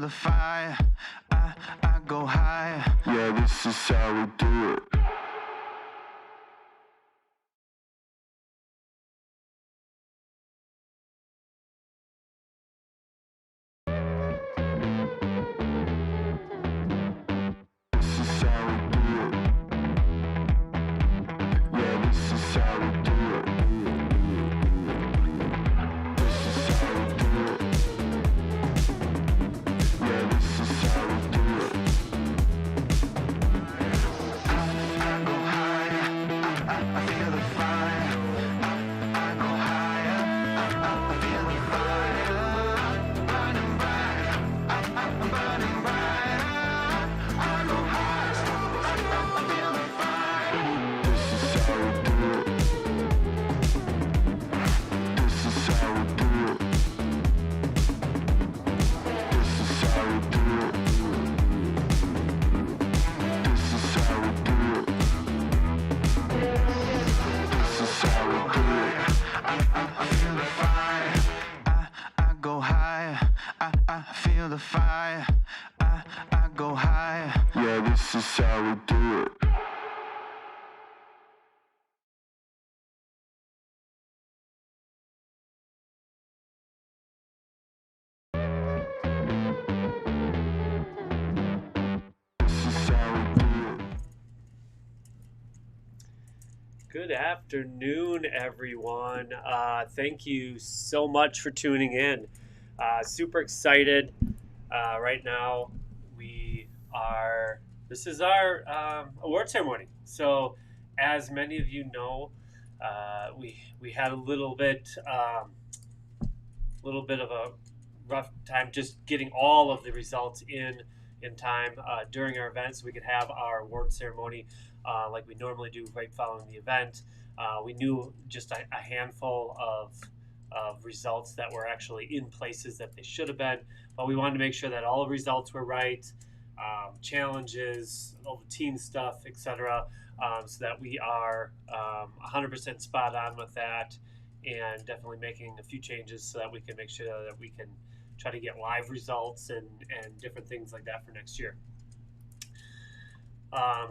the fire. I go higher. Yeah, this is how we do it. This is how we do it. Yeah, this is how we do it. This is how we do it. Yeah, this is how we do it. I go higher. I feel the fire. I go higher. I feel the fire. Burning bright. I'm burning bright. I go higher. I feel the fire. This is how we do it. This is how we do it. This is how we do it. This is how we do it. This is how we do it. I feel the fire. I go higher. I feel the fire. I go higher. Yeah, this is how we do it. This is how we do it. Good afternoon, everyone. Thank you so much for tuning in. Super excited. Right now, this is our award ceremony. So, as many of you know, we had a little bit of a rough time just getting all of the results in time during our event, so we could have our award ceremony like we normally do right following the event. We knew just a handful of results that were actually in places that they should have been, but we wanted to make sure that all the results were right, challenges, all the team stuff, etc., so that we are 100% spot on with that, and definitely making a few changes so that we can make sure that we can try to get live results and different things like that for next year.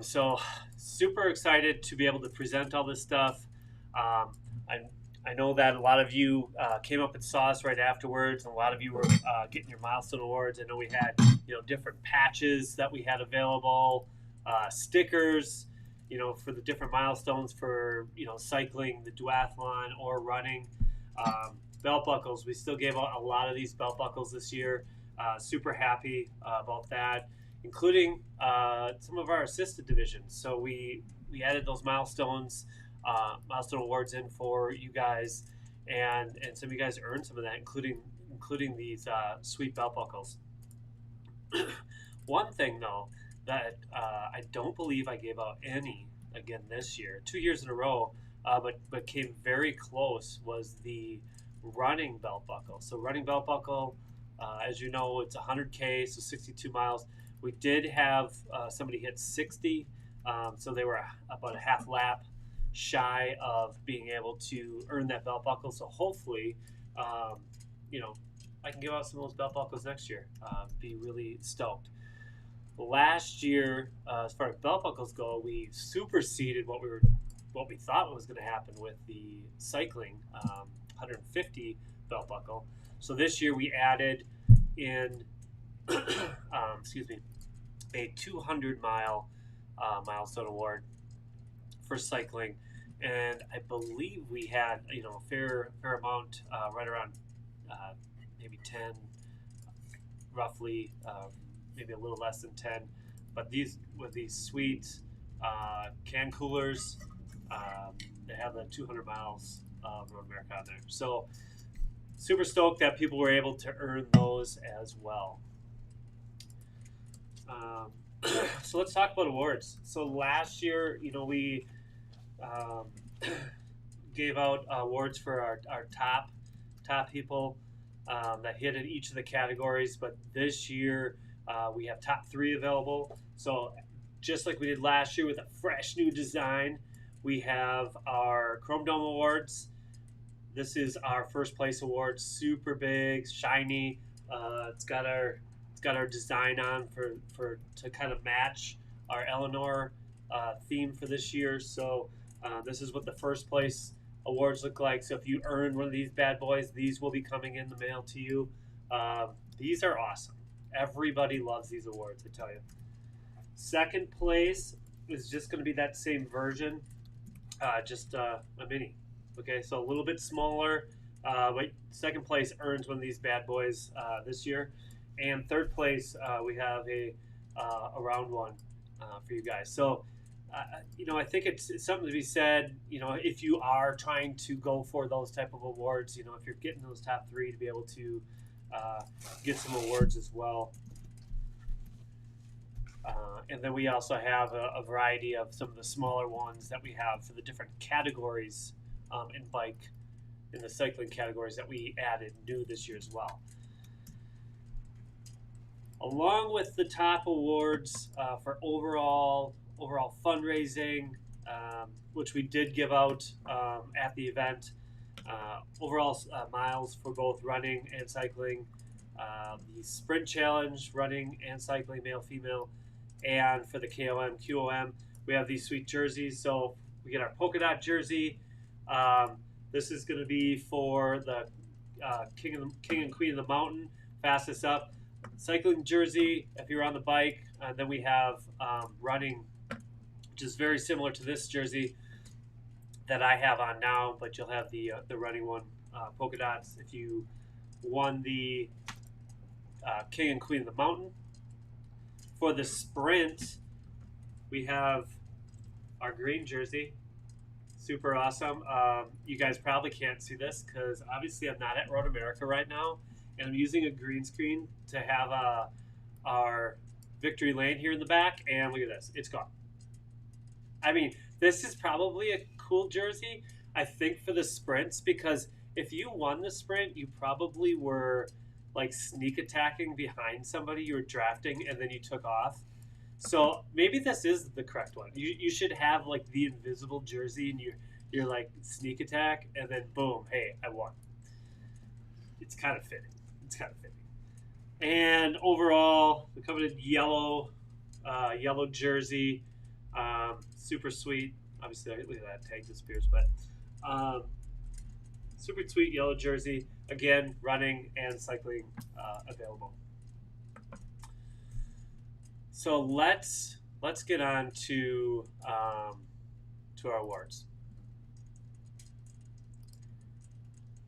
So super excited to be able to present all this stuff. I know that a lot of you came up and saw us right afterwards, and a lot of you were getting your milestone awards. I know we had different patches that we had available, stickers, for the different milestones for cycling, the duathlon, or running. Belt buckles. We still gave out a lot of these belt buckles this year. Super happy about that, including some of our assisted divisions. So we added those milestone awards in for you guys, and some of you guys earned some of that, including these sweet belt buckles. One thing though that I don't believe I gave out any again this year, 2 years in a row, but came very close, was the running belt buckle. So running belt buckle, as you know, it's 100K, so 62 miles. We did have somebody hit 60, so they were about a half lap shy of being able to earn that belt buckle. So hopefully, I can give out some of those belt buckles next year. Be really stoked. Last year, as far as belt buckles go, we superseded what we thought was going to happen with the cycling 150 belt buckle. So this year we added in a 200 mile milestone award for cycling, and I believe we had a fair amount, right around maybe 10, roughly, maybe a little less than 10. But these sweet can coolers, they have the 200 miles Road America on there. So super stoked that people were able to earn those as well. So let's talk about awards. So last year, we gave out awards for our top people that hit in each of the categories. But this year, we have top 3 available. So just like we did last year with a fresh new design, we have our Chrome Dome Awards. This is our first place award, super big, shiny. It's got got our design on to kind of match our Eleanor theme for this year. So this is what the first place awards look like. So if you earn one of these bad boys, these will be coming in the mail to you. These are awesome. Everybody loves these awards, I tell you. Second place is just going to be that same version, just a mini. Okay, so a little bit smaller. But second place earns one of these bad boys this year, and third place we have a round one for you guys. So, I think it's something to be said. If you are trying to go for those type of awards, if you're getting those top three, to be able to get some awards as well. And then we also have a variety of some of the smaller ones that we have for the different categories in the cycling categories that we added new this year as well. Along with the top awards for overall fundraising, which we did give out at the event, overall miles for both running and cycling, the sprint challenge, running and cycling, male, female, and for the KOM, QOM, we have these sweet jerseys. So we get our polka dot jersey. This is going to be for the King and Queen of the Mountain, fastest up. Cycling jersey, if you're on the bike. Then we have running, which is very similar to this jersey that I have on now, but you'll have the running one, polka dots, if you won the King and Queen of the Mountain. For the sprint, we have our green jersey. Super awesome. You guys probably can't see this because obviously I'm not at Road America right now, and I'm using a green screen to have our victory lane here in the back, and look at this. It's gone. I mean, this is probably a cool jersey, I think, for the sprints, because if you won the sprint, you probably were like sneak attacking behind somebody you were drafting, and then you took off. So maybe this is the correct one. You should have like the invisible jersey, and you're like sneak attack, and then boom, hey, I won. It's kind of fitting. And overall, the coveted yellow jersey, super sweet. Obviously, look at that, tag disappears, but super sweet yellow jersey. Again, running and cycling available. So let's get on to our awards.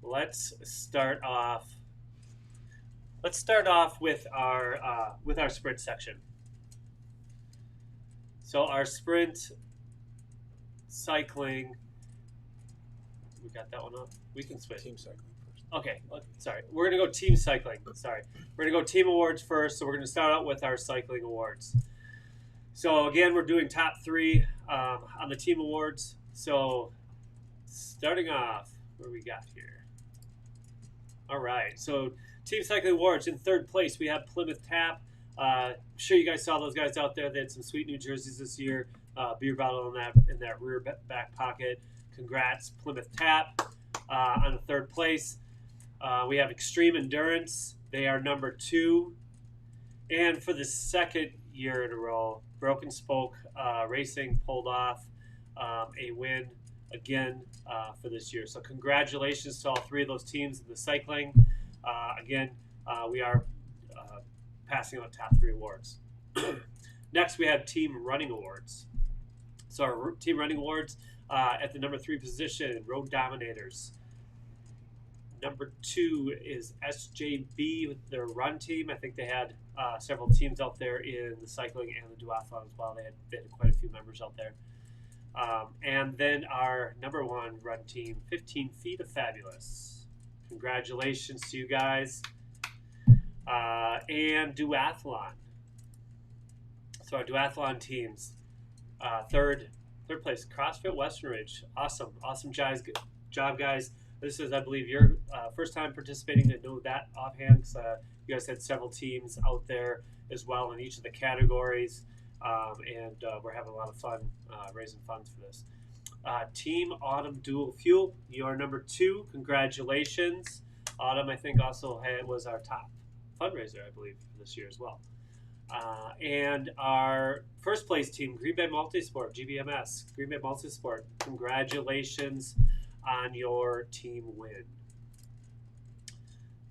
Let's start off with our sprint section. So our sprint cycling, we got that one up. We can switch. Team cycling first. Okay, sorry. We're going to go team cycling. Sorry. We're going to go team awards first, so we're going to start out with our cycling awards. So, again, we're doing top three on the team awards. So, starting off, what do we got here? All right, so team cycling awards. In third place, we have Plymouth Tap. I'm sure you guys saw those guys out there. They had some sweet new jerseys this year. Beer bottle in that rear back pocket. Congrats, Plymouth Tap, on the third place. We have Extreme Endurance. They are number 2. And for the second year in a row, Broken Spoke Racing pulled off a win again for this year. So congratulations to all three of those teams in the cycling. Again, we are passing out top 3 awards. Next, we have Team Running Awards. So our Team Running Awards, at the number 3 position, Road Dominators. Number 2 is SJB with their run team. I think they had several teams out there in the cycling and the duathlon as well. They had quite a few members out there. And then our number 1 run team, 15 Feet of Fabulous. Congratulations to you guys. And duathlon. So our duathlon teams, third place, CrossFit Western Ridge. Awesome job, guys. This is, I believe, your first time participating. To know that offhand, because you guys had several teams out there as well in each of the categories, and we're having a lot of fun raising funds for this. Team Autumn Dual Fuel, you are number 2. Congratulations. Autumn, I think, also was our top fundraiser, I believe, for this year as well. And our first place team, Green Bay Multisport, GBMS. Green Bay Multisport, congratulations on your team win.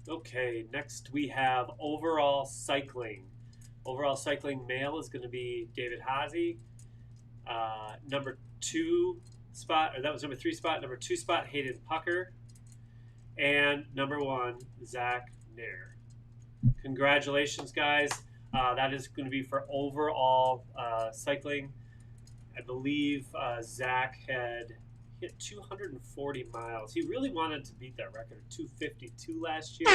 Okay, next we have overall cycling. Overall cycling male is going to be David Hazy. Number 2 spot, or that was number 3 spot. Number 2 spot, Hayden Pucker. And number 1, Zach Nair. Congratulations, guys. That is going to be for overall cycling. I believe Zach had hit 240 miles. He really wanted to beat that record of 252 last year.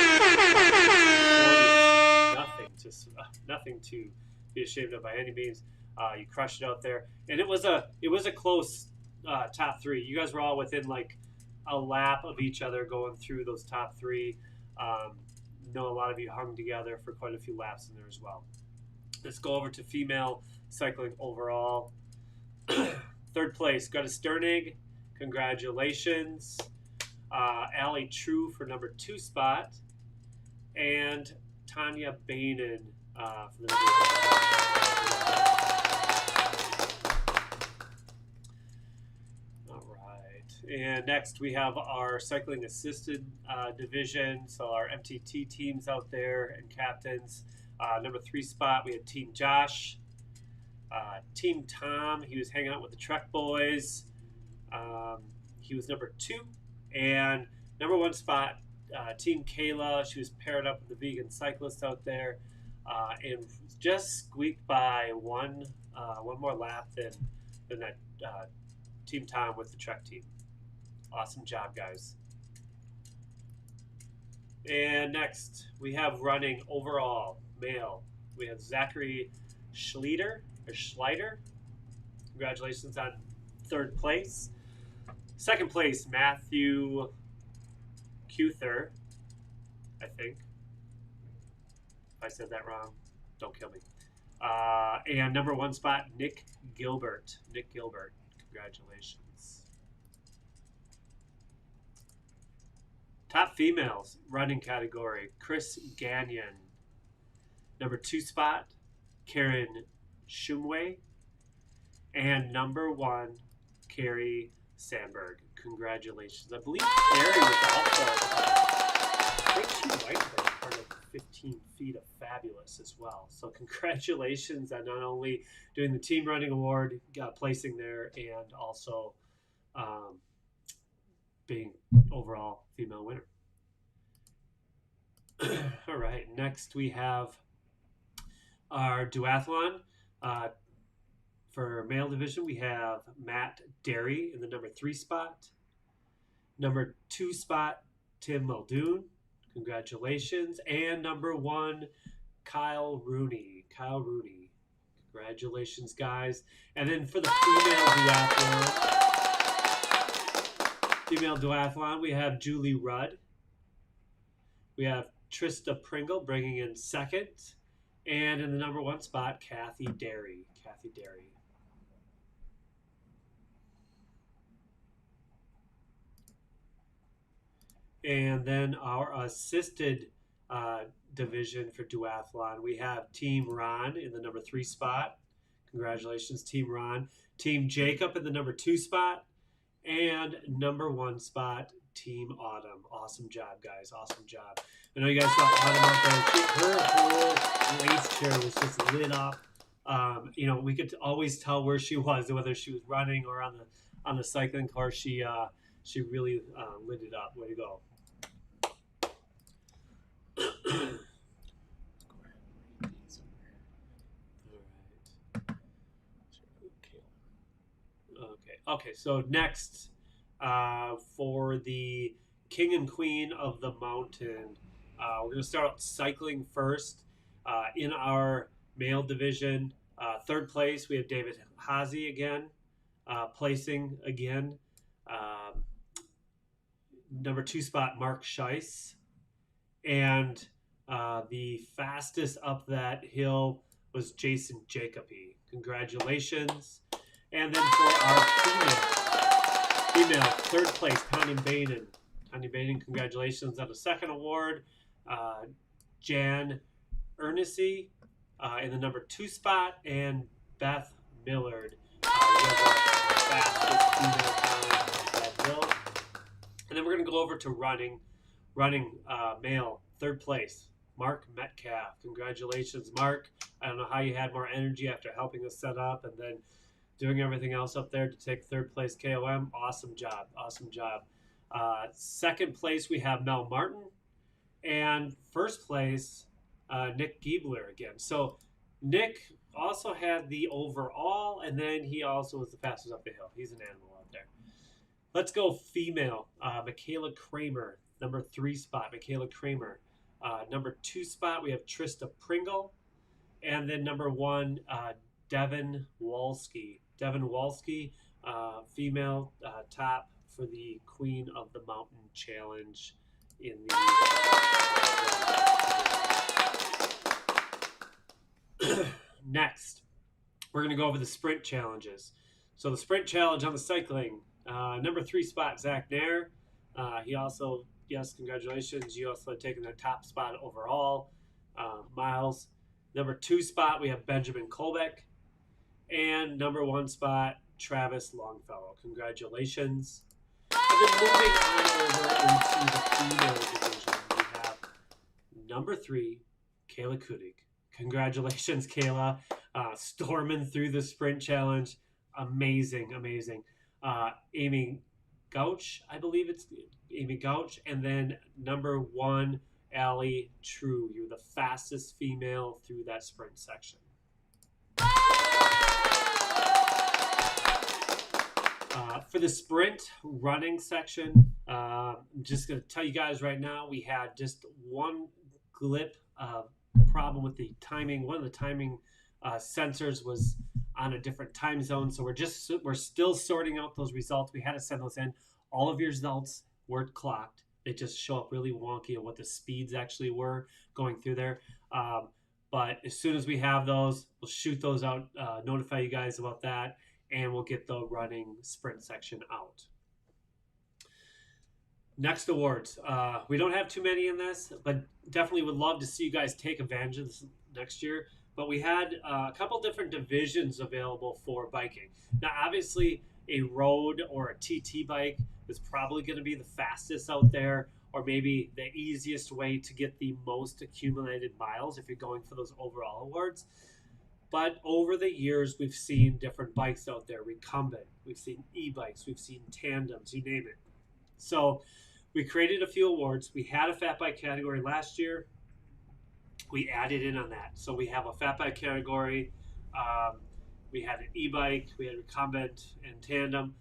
Nothing to be ashamed of by any means. You crushed it out there, and it was a close top 3. You guys were all within like a lap of each other going through those top 3. Know a lot of you hung together for quite a few laps in there as well. Let's go over to female cycling overall. 3rd place, Greta Sternig. Congratulations. Allie True for number 2 spot. And Tanya Bainan for the number 1. All right. And next we have our cycling assisted division. So our MTT teams out there and captains. Number 3 spot, we had Team Josh. Team Tom, he was hanging out with the Trek boys. He was number 2. And number 1 spot, Team Kayla. She was paired up with the vegan cyclist out there. And just squeaked by one more lap than that Team Tom with the Trek team. Awesome job, guys. And next, we have running overall male. We have Zachary Schleider. Congratulations on 3rd place. 2nd place, Matthew Cuther, I think. If I said that wrong, don't kill me. And number 1 spot, Nick Gilbert. Congratulations. Top females, running category, Chris Gagnon. Number 2 spot, Karen Shumway. And number 1, Carrie Sandberg. Congratulations. I believe Carrie was also, I think she might have been part of 15 Feet of Fabulous as well. So congratulations on not only doing the team running award, placing there, and also being overall female winner. All right, next we have our duathlon. For male division, we have Matt Derry in the number 3 spot. Number 2 spot, Tim Muldoon. Congratulations. And number 1, Kyle Rooney. Congratulations, guys. And then for the female duathlon, we have Julie Rudd. We have Trista Pringle bringing in 2nd. And in the number 1 spot, Kathy Derry. And then our assisted division for duathlon, we have Team Ron in the number 3 spot. Congratulations, Team Ron. Team Jacob in the number 2 spot. And number 1 spot, Team Autumn. Awesome job, guys. Awesome job. I know you guys saw Autumn out there. Her whole race chair was just lit up. We could always tell where she was, whether she was running or on the cycling course. She really lit it up. Way to go. Okay, so next, for the King and Queen of the Mountain, we're going to start out cycling first. In our male division, 3rd place, we have David Hazy again, placing again. Number 2 spot, Mark Scheiss. And the fastest up that hill was Jason Jacoby. Congratulations. And then for our female 3rd place, Tanya Bainan. Congratulations on the 2nd award. Jan Ernest in the number 2 spot, and Beth Millard. Fastest female time of that hill. And then we're going to go over to running male, 3rd place, Mark Metcalf. Congratulations, Mark. I don't know how you had more energy after helping us set up and then doing everything else up there to take 3rd place KOM. Awesome job. 2nd place, we have Mel Martin. And 1st place, Nick Giebler again. So Nick also had the overall, and then he also was the fastest up the hill. He's an animal out there. Let's go female. Michaela Kramer, number 3 spot. Michaela Kramer. Number 2 spot, we have Trista Pringle. And then number 1, Devin Walski. Devin Walski, female top for the Queen of the Mountain Challenge in the Next, we're going to go over the sprint challenges. So the sprint challenge on the cycling, number 3 spot, Zach Nair. He also, yes, congratulations. You also had taken the top spot overall. Miles. Number 2 spot, we have Benjamin Kolbeck. And number 1 spot, Travis Longfellow. Congratulations. And then moving on over into the female division, we have number 3, Kayla Kudig. Congratulations, Kayla. Storming through the sprint challenge. Amazing. Amy Gouch, I believe it's Amy Gouch. And then number 1, Allie True. You're the fastest female through that sprint section. For the sprint running section, I'm just going to tell you guys right now, we had just one problem with the timing. One of the timing sensors was on a different time zone, so we're still sorting out those results. We had to send those in. All of your results weren't clocked. They just show up really wonky of what the speeds actually were going through there. But as soon as we have those, we'll shoot those out, notify you guys about that, and we'll get the running sprint section out. Next awards. We don't have too many in this, but definitely would love to see you guys take advantage of this next year. But we had a couple different divisions available for biking. Now, obviously, a road or a TT bike is probably going to be the fastest out there, or maybe the easiest way to get the most accumulated miles if you're going for those overall awards. But over the years, we've seen different bikes out there, recumbent, we've seen e-bikes, we've seen tandems, you name it. So we created a few awards. We had a fat bike category last year. We added in on that. So we have a fat bike category. We had an e-bike, we had recumbent and tandem.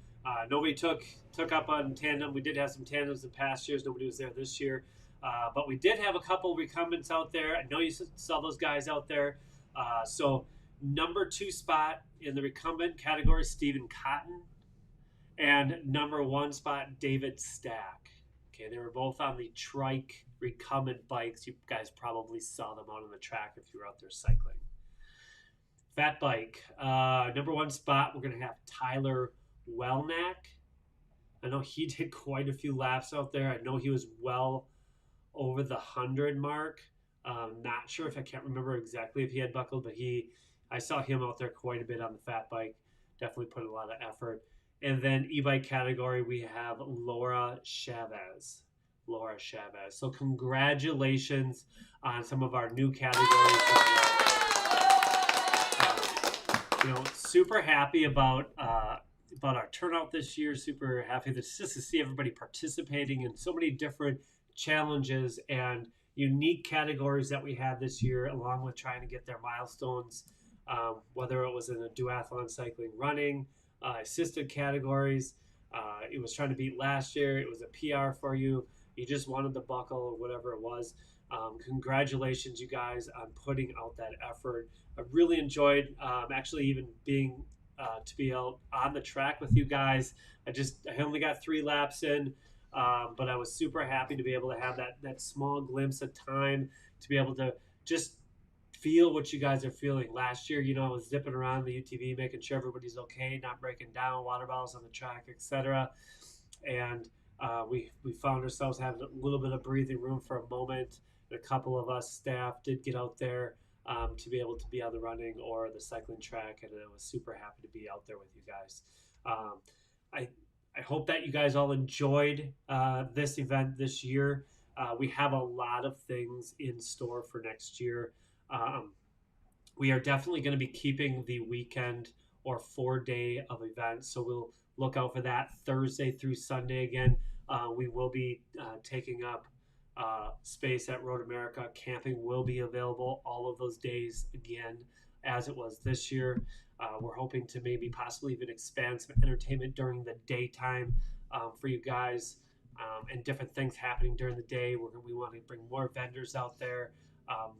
Nobody took up on tandem. We did have some tandems in past years. Nobody was there this year. But we did have a couple recumbents out there. I know you saw those guys out there. So number 2 spot in the recumbent category, Stephen Cotton. And number 1 spot, David Stack. Okay, they were both on the trike recumbent bikes. You guys probably saw them out on the track if you were out there cycling. Fat bike. Number 1 spot, we're going to have Tyler Welnack. I know he did quite a few laps out there. I know he was well over the 100 mark. Not sure I can't remember exactly if he had buckled, but I saw him out there quite a bit on the fat bike. Definitely put a lot of effort. And then e-bike category, we have Laura Chavez. So congratulations on some of our new categories. Super happy about our turnout this year. Super happy just to see everybody participating in so many different challenges and unique categories that we had this year, along with trying to get their milestones, whether it was in a duathlon, cycling, running, assisted categories. It was trying to beat last year. It was a PR for you. You just wanted the buckle or whatever it was. Congratulations, you guys, on putting out that effort. I really enjoyed actually even being to be out on the track with you guys. I only got 3 laps in, but I was super happy to be able to have that small glimpse of time to be able to just feel what you guys are feeling. Last year, I was zipping around the UTV, making sure everybody's okay, not breaking down, water bottles on the track, etc. And We found ourselves having a little bit of breathing room for a moment. And a couple of us staff did get out there to be able to be on the running or the cycling track, and I was super happy to be out there with you guys. Um, I I hope that you guys all enjoyed this event this year. We have a lot of things in store for next year. Um, we are definitely going to be keeping the weekend or 4 day of events. So we'll look out for that Thursday through Sunday again. We will be taking up space at Road America. Camping will be available all of those days again, as it was this year. We're hoping to maybe possibly even expand some entertainment during the daytime for you guys, and different things happening during the day. We want to bring more vendors out there, um,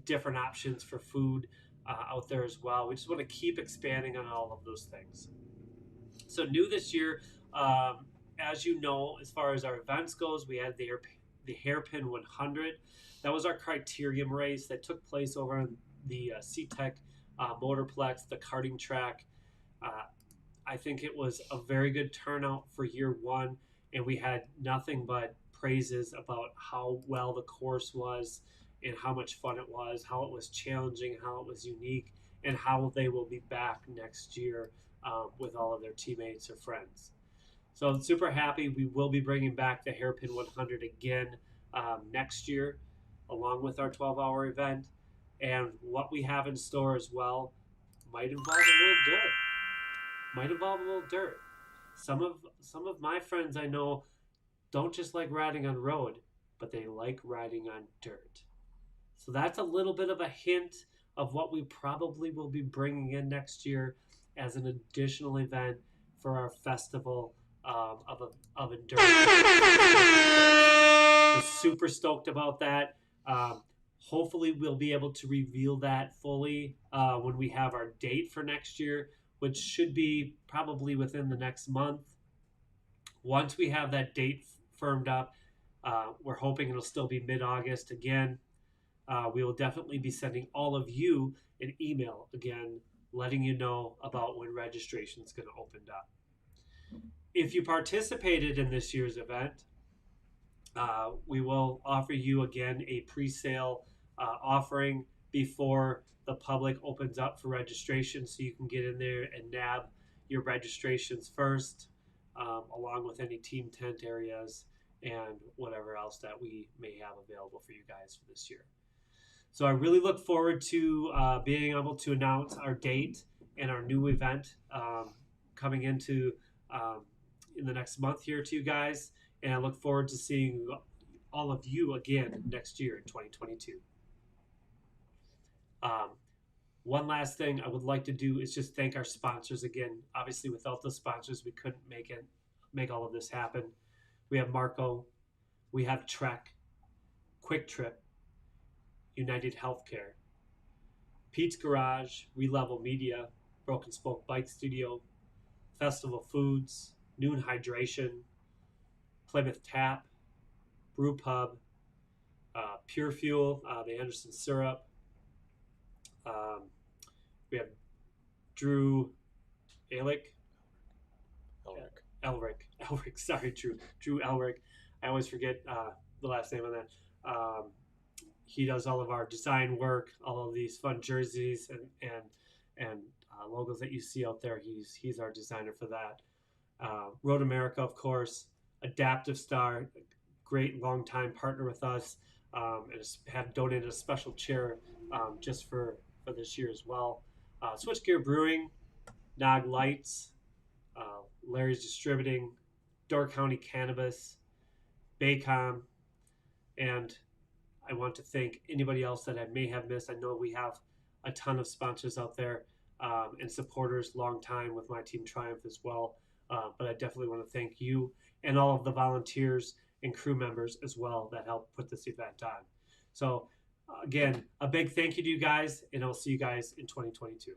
different options for food out there as well. We just want to keep expanding on all of those things. So new this year, as you know, as far as our events goes, we had the Hairpin 100. That was our criterium race that took place over on the SeaTech Motorplex, the karting track. Uh, I think it was a very good turnout for year one, and we had nothing but praises about how well the course was and how much fun it was, how it was challenging, how it was unique, and how they will be back next year with all of their teammates or friends. So I'm super happy. We will be bringing back the Hairpin 100 again next year, along with our 12-hour event. And what we have in store as well might involve a little dirt. Might involve a little dirt. Some of my friends I know don't just like riding on road, but they like riding on dirt. So that's a little bit of a hint of what we probably will be bringing in next year as an additional event for our festival of endurance. We're super stoked about that. Hopefully, we'll be able to reveal that fully when we have our date for next year, which should be probably within the next month. Once we have that date firmed up, we're hoping it'll still be mid-August again. We will definitely be sending all of you an email again, letting you know about when registration is going to open up. If you participated in this year's event, we will offer you again a pre-sale offering before the public opens up for registration, so you can get in there and nab your registrations first, along with any team tent areas and whatever else that we may have available for you guys for this year. So I really look forward to being able to announce our date and our new event coming into in the next month here to you guys. And I look forward to seeing all of you again next year in 2022. One last thing I would like to do is just thank our sponsors again. Obviously, without those sponsors, we couldn't make all of this happen. We have Marco, we have Trek, Quick Trip, United Healthcare, Pete's Garage, Relevel Media, Broken Spoke Bike Studio, Festival Foods, Noon Hydration, Plymouth Tap, Brew Pub, Pure Fuel, the Anderson Syrup. We have Drew Elric. Elric, sorry, Drew Elric. I always forget the last name on that. He does all of our design work, all of these fun jerseys and logos that you see out there. He's our designer for that. Road America, of course, Adaptive Star, great longtime partner with us, and have donated a special chair just for this year as well. Switchgear Brewing, Nog Lights, Larry's Distributing, Door County Cannabis, Baycom, and I want to thank anybody else that I may have missed. I know we have a ton of sponsors out there and supporters long time with my team Triumph as well. But I definitely want to thank you and all of the volunteers and crew members as well that helped put this event on. So again, a big thank you to you guys, and I'll see you guys in 2022.